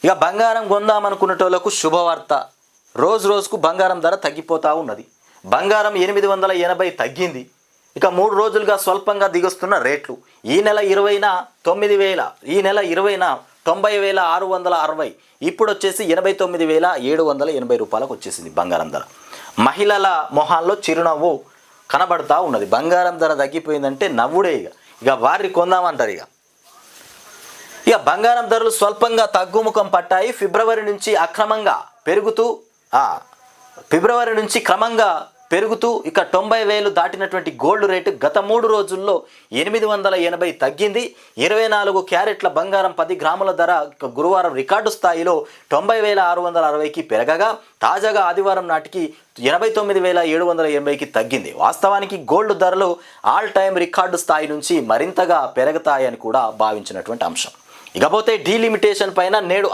ఇక బంగారం కొందామనుకునేటోళ్లకు శుభవార్త. రోజు రోజుకు బంగారం ధర తగ్గిపోతూ ఉన్నది. బంగారం 880 తగ్గింది. ఇక 3 రోజులుగా స్వల్పంగా దిగొస్తున్న రేట్లు. ఈ నెల 20న 9,000, ఈ నెల 20న 90,660, ఇప్పుడు వచ్చేసి 89,780 రూపాయలకు వచ్చేసింది బంగారం ధర. మహిళల మొహాల్లో చిరునవ్వు కనబడతా ఉన్నది. బంగారం ధర తగ్గిపోయిందంటే నవ్వుడే. ఇక వారిని కొందామంటారు. ఇక బంగారం ధరలు స్వల్పంగా తగ్గుముఖం పట్టాయి. ఫిబ్రవరి నుంచి క్రమంగా పెరుగుతూ ఇక 90,000 దాటినటువంటి గోల్డ్ రేటు గత 3 రోజుల్లో 880 తగ్గింది. 24 క్యారెట్ల బంగారం 10 గ్రాముల ధర గురువారం రికార్డు స్థాయిలో 90,660కి పెరగగా తాజాగా ఆదివారం నాటికి 89,780కి తగ్గింది. వాస్తవానికి గోల్డ్ ధరలు ఆల్ టైమ్ రికార్డు స్థాయి నుంచి మరింతగా పెరుగుతాయని కూడా భావించినటువంటి అంశం. ఇకపోతే డీలిమిటేషన్ పైన నేడు